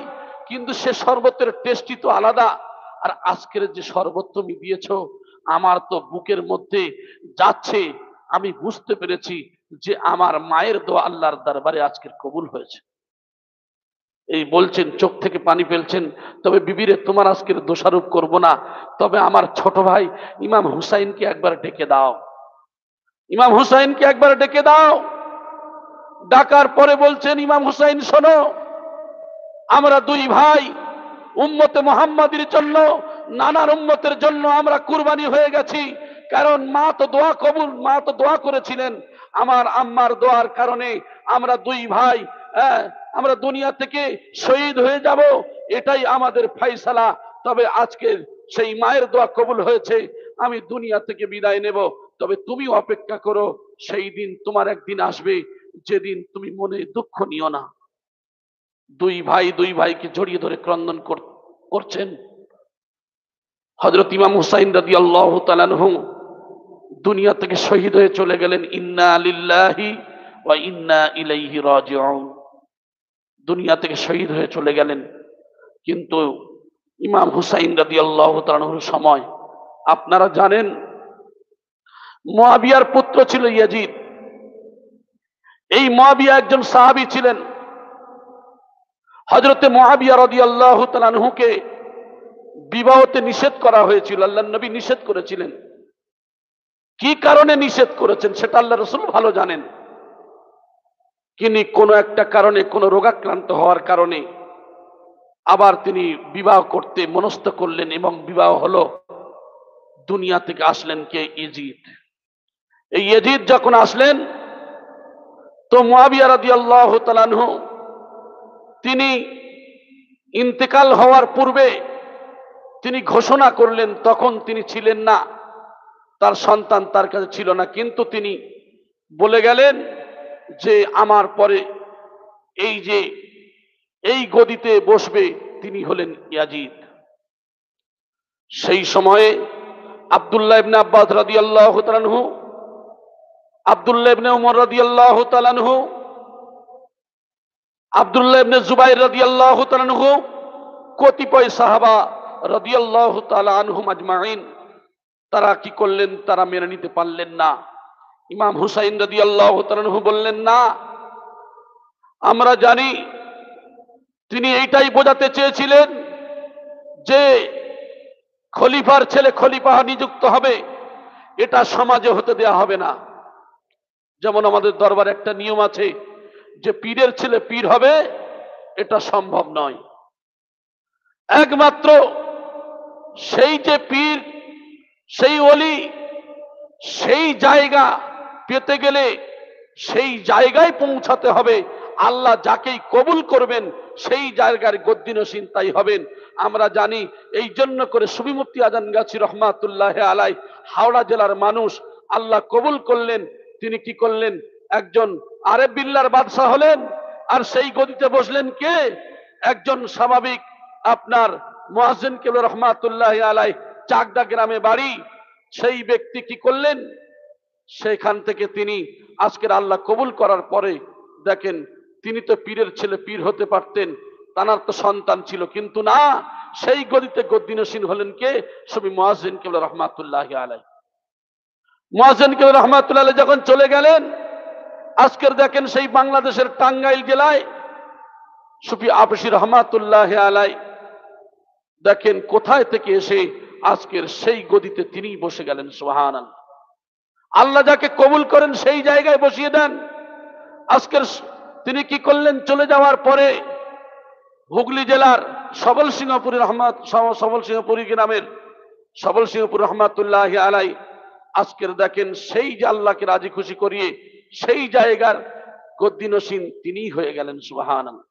কিন্তু সে শরবতের টেস্টই তো আলাদা, আর আজকের যে শরবত তুমি দিয়েছো আমার তো বুকের মধ্যে যাচ্ছে। আমি বুঝতে পেরেছি যে আমার মায়ের দোয়া আল্লাহর দরবারে আজকের কবুল হয়েছে। এই বলছেন, চোখ থেকে পানি ফেলছেন। তবে বিবিরে, তোমার আজকের দোষারোপ করব না, তবে আমার ছোট ভাই ইমাম হুসাইনকে একবার ডেকে দাও, ইমাম হুসাইনকে একবার ডেকে দাও। ডাকার পরে বলছেন, ইমাম হুসাইন শোনো, আমরা দুই ভাই উম্মতে মুহাম্মাদির জন্য, নানার উম্মতের জন্য আমরা কুরবানি হয়ে গেছি। কারণ মা তো দোয়া কবুল, মা তো দোয়া করেছিলেন, আমার আম্মার দোয়ার কারণে আমরা দুই ভাই আমরা দুনিয়া থেকে শহীদ হয়ে যাব, এটাই আমাদের ফায়সালা। তবে আজকে সেই মায়ের দোয়া কবুল হয়েছে, আমি দুনিয়া থেকে বিদায় নেব। তবে তুমি অপেক্ষা করো, সেই দিন তোমার একদিন আসবে যেদিন তুমি মনে দুঃখ নিও না। দুই ভাই দুই ভাইকে জড়িয়ে ধরে ক্রন্দন করছেন। হযরত ইমাম হুসাইন রাদিয়াল্লাহু তাআলা আনহু দুনিয়া থেকে শহীদ হয়ে চলে গেলেন। ইন্না লিল্লাহি ওয়া ইন্না ইলাইহি রাজিউন। দুনিয়া থেকে শহীদ হয়ে চলে গেলেন। কিন্তু ইমাম হুসাইন রাদিয়াল্লাহু তাআলা আনহুর সময় আপনারা জানেন মুয়াবিয়ার পুত্র ছিল ইয়াজিদ। এই মুয়াবিয়া একজন সাহাবী ছিলেন। হযরতে মুয়াবিয়া রাদিয়াল্লাহু তাআলা আনহুকে বিবাহতে নিষেধ করা হয়েছিল, আল্লাহর নবী নিষেধ করেছিলেন। কি কারণে নিষেধ করেছেন সেটা আল্লাহ রাসূল ভালো জানেন। তিনি কোনো একটা কারণে, কোনো রোগাক্রান্ত হওয়ার কারণে আবার তিনি বিবাহ করতে মনস্থ করলেন এবং বিবাহ হলো। দুনিয়া থেকে আসলেন কে? ইয়াজিদ। এই ইয়াজিদ যখন আসলেন তো মুয়াবিয়া রাদিয়াল্লাহু তাআলা আনহু তিনি ইন্তেকাল হওয়ার পূর্বে তিনি ঘোষণা করলেন, তখন তিনি ছিলেন না, তার সন্তান তার কাছে ছিল না, কিন্তু তিনি বলে গেলেন যে আমার পরে এই গদিতে বসবে তিনি হলেন ইয়াজিদ। সেই সময়ে আব্দুল্লাহ ইবনে আব্বাস রাদিয়াল্লাহু তাআলা আনহু, আব্দুল্লাহ ইবনে উমর রাদিয়াল্লাহু তাআলা আনহু, আব্দুল্লাহ ইবনে জুবাইর রাদিয়াল্লাহু তাআলা আনহু, কতিপয় সাহাবা রাদিয়াল্লাহু তাআলা আনহুম আজমাইন, তারা কি করলেন? তারা মেনে নিতে পারলেন না। ইমাম হুসাইন রাদিয়াল্লাহু তাআলা আনহু বললেন, না, আমরা জানি তিনি এইটাই বোঝাতে চেয়েছিলেন যে খলিফার ছেলে খলিফা নিযুক্ত হবে, এটা সমাজে হতে দেয়া হবে না। যেমন আমাদের দরবারে একটা নিয়ম আছে যে পীরের ছেলে পীর হবে, এটা সম্ভব নয়। একমাত্র সেই যে পীর, সেই ওলি, সেই জায়গা পেতে গেলে সেই জায়গায় পৌঁছাতে হবে। আল্লাহ যাকেই কবুল করবেন সেই জায়গার গদ্দিনসীন তাই হবেন। আমরা জানি, এই জন্য করে সুফি মুফতি আজানগাছি রহমাতুল্লাহ আলাই, হাওড়া জেলার মানুষ, আল্লাহ কবুল করলেন। তিনি কি করলেন? একজন আরেব বিল্লার বাদশাহ হলেন। আর সেই গদিতে বসলেন কে? একজন স্বাভাবিক আপনার মুয়াজ্জিন কেবলা রহমাতুল্লাহ আলাই, চাকদা গ্রামে বাড়ি। সেই ব্যক্তি কি করলেন? সেখান থেকে তিনি আজকের আল্লাহ কবুল করার পরে দেখেন, তিনি তো পীরের ছেলে, পীর হতে পারতেন, তানার তো সন্তান ছিল, কিন্তু না, সেই গদিতে গদ্দিনসীন হলেন কে? সুফি মুয়াজ্জিন কেবলা রহমাতুল্লাহ আলাই। মুয়াজ্জিন কেবলা রহমাতুল্লাহ আলাই যখন চলে গেলেন, আজকের দেখেন সেই বাংলাদেশের টাঙ্গাইল জেলায় সুফি আবশী রহমাতুল্লাহ আলাই দেখেন কোথায় থেকে এসে আজকের সেই গদিতে তিনি বসে গেলেন। সুবহানাল্লাহ। আল্লাহ যাকে কবুল করেন সেই জায়গায় বসিয়ে দেন। আজকের তিনি কি করলেন? চলে যাওয়ার পরে হুগলি জেলার সবল গ্রামের সবল সিংহপুর রহমাতুল্লাহ আলাই, আজকের দেখেন সেই যে আল্লাহকে রাজি খুশি করিয়ে সেই জায়গার গদ্দিনসীন তিনিই হয়ে গেলেন। সুবহানাল্লাহ।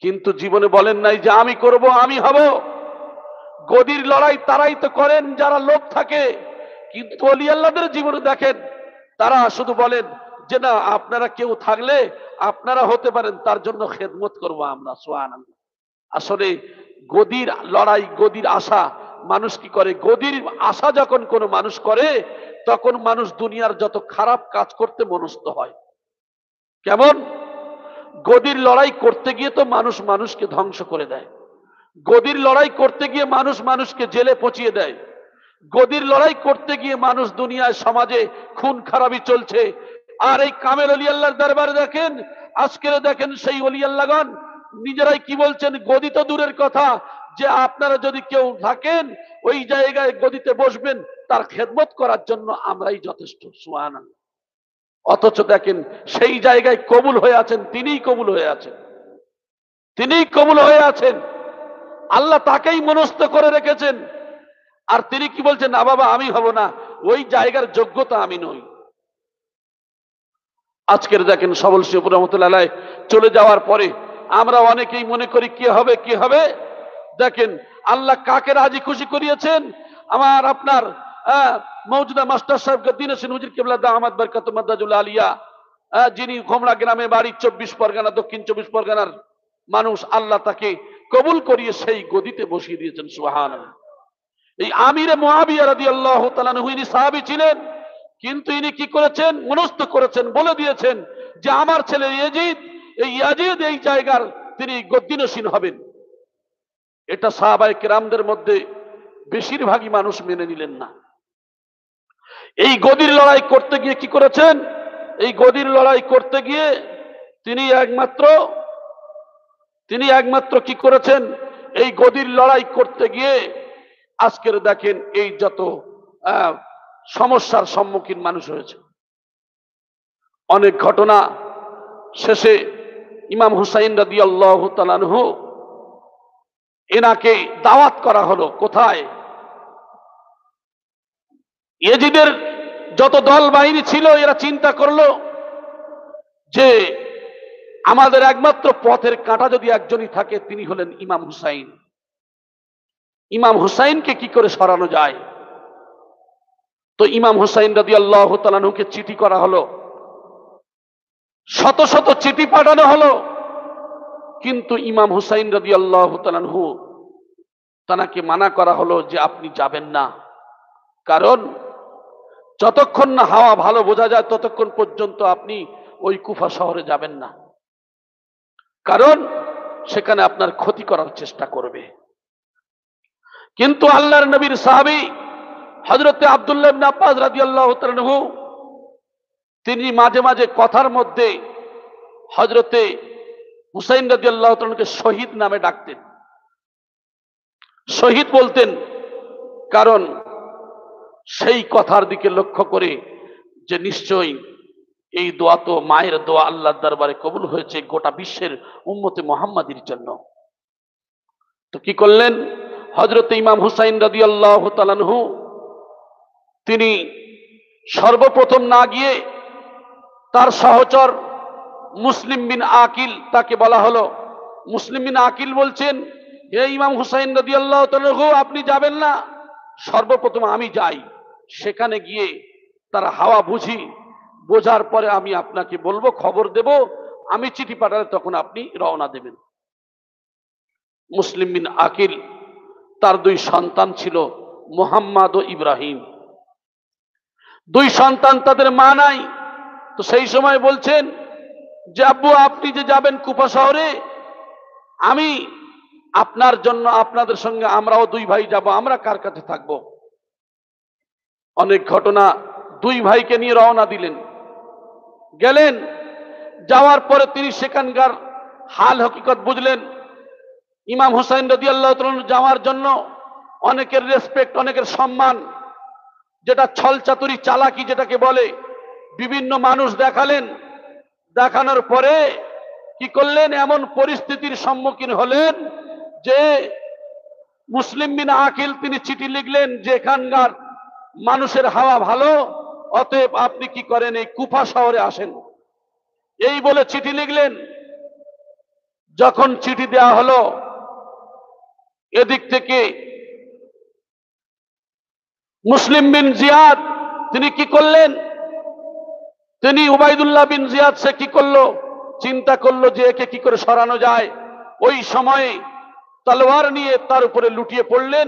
কিন্তু জীবনে বলেন নাই যে আমি করব, আমি হব। গদির লড়াই তারাই তো করেন যারা লোক থাকে, কিন্তু ওলি আল্লাহদের জীবনে দেখেন তারা শুধু বলেন যে না, আপনারা কেউ থাকলে আপনারা হতে পারেন, তার জন্য খেদমত করব আমরা। সুবহানাল্লাহ। আসলে গদির লড়াই, গদির আশা মানুষ কি করে? গদির আশা যখন কোনো মানুষ করে তখন মানুষ দুনিয়ার যত খারাপ কাজ করতে মনস্থ হয়। কেমন? গদির লড়াই করতে গিয়ে তো মানুষ মানুষকে ধ্বংস করে দেয়। গদির লড়াই করতে গিয়ে মানুষ মানুষকে জেলে পচিয়ে দেয়। গদির লড়াই করতে গিয়ে মানুষ দুনিয়ায় সমাজে খুন খারাপি চলছে। আর এই কামেল ওলি আল্লাহর দরবারে দেখেন, আজকের দেখেন সেই ওলি আল্লাহগণ নিজেরাই কি বলছেন? গদি তো দূরের কথা, যে আপনারা যদি কেউ থাকেন ওই জায়গায় গদিতে বসবেন, তার খেদমত করার জন্য আমরাই যথেষ্ট। সুবহানাল্লাহ। অথচ দেখেন সেই জায়গায় কবুল হয়ে আছেন, তিনিই কবুল হয়ে আছেন, তিনিই কবুল হয়ে আছেন। আল্লাহ তাকেই মনস্থ করে রেখেছেন। আর তিনি কি বলছেন? না বাবা, আমি হব না, ওই জায়গার যোগ্যতা আমি নই। আজকের দেখেন সবল সিংহপুর রহমতুল্লাহ আলাইহি চলে যাওয়ার পরে আমরা অনেকেই মনে করি কি হবে কি হবে। দেখেন আল্লাহ কাকে রাজি খুশি করিয়েছেন। আমার আপনার মৌজুদা মাস্টার সাহেবকে দিনেশন হুজুর কিবলা দামাত বরকাতুল মাদাজুল আলিয়া, যিনি ঘোমরা গ্রামে বাড়ি, 24 পরগনা, দক্ষিণ 24 পরগনার মানুষ, আল্লাহ তাকে কবুল করিয়ে সেই গদিতে বসিয়ে দিয়েছেন। সুবহানাল্লাহ। এই আমিরে মুআবিয়া রাদিয়াল্লাহু তাআলা আনহু ইনি সাহাবী ছিলেন, কিন্তু ইনি কি করেছেন? মনস্থ করেছেন, বলে দিয়েছেন যে আমার ছেলে ইয়াজিদ, এই ইয়াজিদ এই জায়গার তিনি গদ্দিনসীন হবেন। এটা সাহাবায়ে কেরামদের মধ্যে বেশিরভাগই মানুষ মেনে নিলেন না। এই গদির লড়াই করতে গিয়ে কি করেছেন? এই গদির লড়াই করতে গিয়ে তিনি একমাত্র কি করেছেন? এই গদির লড়াই করতে গিয়ে আজকের দেখেন এই যত সমস্যার সম্মুখীন মানুষ হয়েছে। অনেক ঘটনা শেষে ইমাম হুসাইন রাদিয়াল্লাহু তাআলা আনহু, এনাকে দাওয়াত করা হলো। কোথায়? ইয়াজিদের যত দল বাহিনী ছিল এরা চিন্তা করলো যে আমাদের একমাত্র পথের কাঁটা যদি একজনই থাকে, তিনি হলেন ইমাম হুসাইন। ইমাম হুসাইনকে কি করে সরানো যায়? তো ইমাম হুসাইন রাদিয়াল্লাহু তাআলা আনহুকে চিঠি করা হলো, শত শত চিঠি পাঠানো হলো, কিন্তু ইমাম হুসাইন রাদিয়াল্লাহু তাআলা আনহু, তাকে মানা করা হলো যে আপনি যাবেন না। কারণ যতক্ষণ না হাওয়া ভালো বোঝা যায় ততক্ষণ পর্যন্ত আপনি ওই কুফা শহরে যাবেন না, কারণ সেখানে আপনার ক্ষতি করার চেষ্টা করবে। কিন্তু আল্লাহর নবীর সাহাবী হযরতে আব্দুল্লাহ ইবনে আব্বাস রাদিয়াল্লাহু তাআলা আনহু, তিনি মাঝে মাঝে কথার মধ্যে হযরতে হুসাইন রাদিয়াল্লাহু তাআলা আনহুকে শহীদ নামে ডাকতেন, শহীদ বলতেন। কারণ সেই কথার দিকে লক্ষ্য করে যে নিশ্চয়ই এই দোয়া তো মায়ের দোয়া, আল্লাহর দরবারে কবুল হয়েছে গোটা বিশ্বের উম্মতে মুহাম্মাদির জন্য। তো কি করলেন হযরত ইমাম হুসাইন রাদিয়াল্লাহু তাআলা আনহু? তিনি সর্বপ্রথম না গিয়ে তার সহচর মুসলিম বিন আকিল, তাকে বলা হলো। মুসলিম বিন আকিল বলছেন, হে ইমাম হুসাইন রাদিয়াল্লাহু তাআলা আনহু, আপনি যাবেন না, সর্বপ্রথম আমি যাই, সেখানে গিয়ে তার হাওয়া বুঝি, বোঝার পরে আমি আপনাকে বলবো, খবর দেব, আমি চিঠি পাঠালে তখন আপনি রওনা দেবেন। মুসলিম বিন আকিল, তার দুই সন্তান ছিল, মুহাম্মদ ও ইব্রাহিম। দুই সন্তান, তাদের মা নাই। তো সেই সময় বলছেন যে আব্বু, আপনি যে যাবেন কুফা শহরে, আমি আপনার জন্য, আপনাদের সঙ্গে আমরাও দুই ভাই যাব, আমরা কার কাছে থাকবো? অনেক ঘটনা। দুই ভাইকে নিয়ে রওনা দিলেন, গেলেন। যাওয়ার পরে তিনি সেখানকার হাল হকিকত বুঝলেন। ইমাম হুসাইন রাদিয়াল্লাহু তাআলা যাওয়ার জন্য অনেকের রেসপেক্ট, অনেকের সম্মান, যেটা ছলচাতুরি চালাকি যেটাকে বলে, বিভিন্ন মানুষ দেখালেন। দেখানোর পরে কি করলেন, এমন পরিস্থিতির সম্মুখীন হলেন যে মুসলিম বিন আকিল তিনি চিঠি লিখলেন যে এখানকার মানুষের হাওয়া ভালো, অতএব আপনি কি করেন, এই কুফা শহরে আসেন, এই বলে চিঠি লিখলেন। যখন চিঠি দেয়া হলো, এদিক থেকে মুসলিম বিন জিয়াদ তিনি কি করলেন, তিনি উবাইদুল্লাহ বিন জিয়াদ সে কি করলো, চিন্তা করলো যে একে কি করে সরানো যায়। ওই সময়ে তলোয়ার নিয়ে তার উপরে লুটিয়ে পড়লেন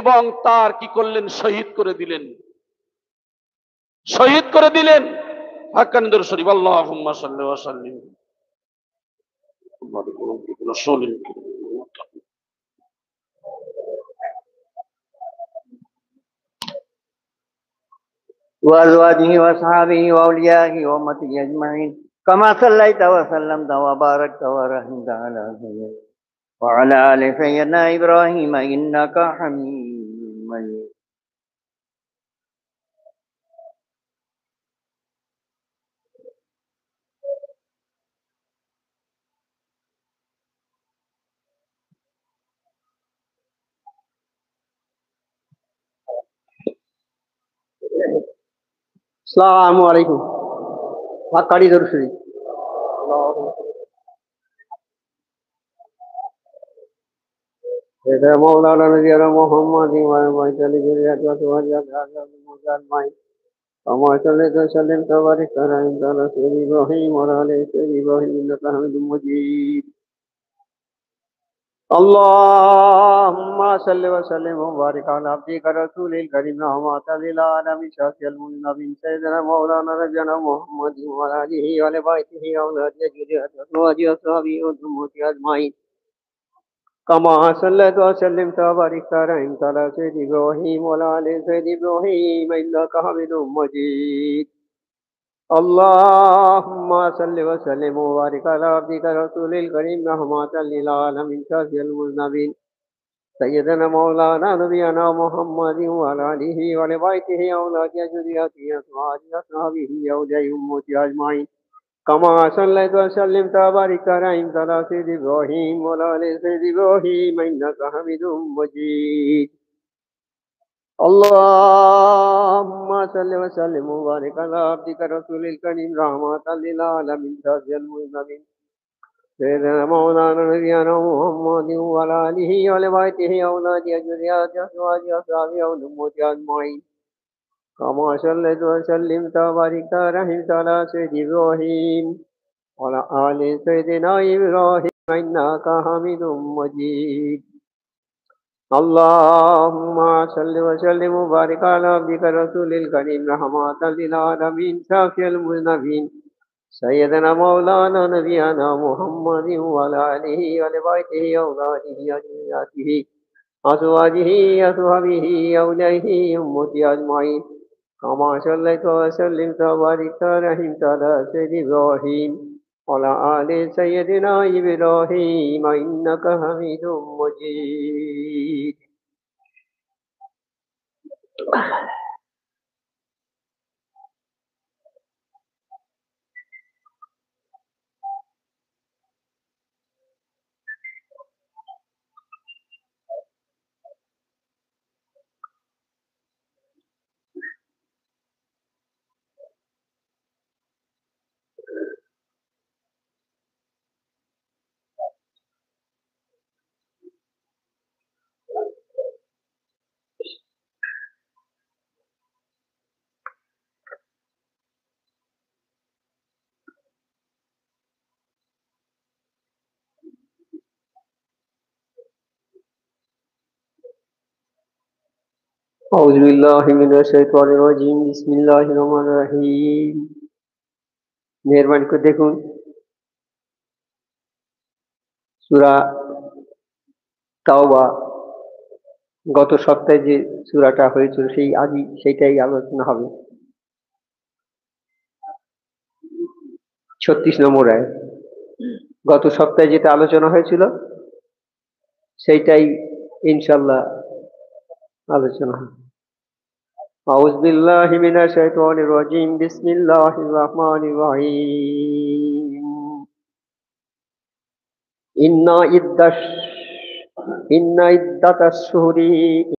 এবং তার কি করলেন, শহীদ করে দিলেন, শহীদ করে দিলেন। হাক্কানি দরুদ শরীফ, আল্লাহুম্মা সাল্লি ওয়া সাল্লিম রাসূলিল وأزواجه وأصحابه وأوليائه وأمته أجمعين كما صليت وسلمت وباركت ورحمت على سيدنا وعلى آل سيدنا إبراهيم إنك حميد مجيد. السلام عليكم. حقاري درشري. سيدنا مولانا نبينا محمد وعلى آله وصحبه أجمعين. كما صليت وسلمت وباركت على سيدنا إبراهيم وعلى آل سيدنا إبراهيم إنك حميد مجيد. اللهم صل وسلم وبارك على عبدك رسول الكريم رحمة للعالمين شافي المذنبين سيدنا مولانا نبينا محمد وعلى آله وعلى بيته وأولاده وأزواجه وصحبه وأمته أجمعين. كما صليت وسلمت وباركت على سيدنا إبراهيم وعلى آل سيدنا إبراهيم إنك حميد مجيد. اللهم صل وسلم وبارك على عبدك رسول الكريم رحمة للعالمين شافي المذنبين سيدنا مولانا نبينا محمد وعلى آله وعلى بيته وأولاده وذريته وأزواجه وصحبه وأولياء أمته أجمعين. كما صليت وسلمت وباركت على سيدنا إبراهيم وعلى آل سيدنا إبراهيم إنك حميد مجيد. اللهم صل وسلم وبارك على عبدك رسول الكريم رحمة للعالمين شافي المذنبين سيدنا مولانا نبينا محمد وعلى آله وعلى بيته وأولاده وذريته وأزواجه وصحبه وأمته أجمعين. كما صليت وسلمت وباركت على سيدنا إبراهيم وعلى آل سيدنا إبراهيم إنك حميد مجيد. اللهم صل وسلم وبارك على عبدك رسول الكريم رحمة للعالمين شافي المذنبين سيدنا مولانا نبينا محمد وعلى آله وعلى بيته وأولاده وذريته وأزواجه وصحبه وأولياء أمته أجمعين. كما صليت وسلمت وباركت على سيدنا إبراهيم وعلى آل سيدنا إبراهيم إنك حميد مجيد. أعوذ بالله من الشيطان الرجيم بسم الله الرحمن الرحيم. মেহেরবানি করে দেখুন সূরা তাওবা, গত সপ্তাহে যে সূরাটা হয়েছিল আজই সেইটাই আলোচনা হবে। 36 নম্বর আয়াত। গত সপ্তাহে যেটা আলোচনা হয়েছিল সেইটাই ইনশাআল্লাহ আলোচনা। أعوذ بالله من الشيطان الرجيم بسم الله الرحمن الرحيم إن عدة الشهور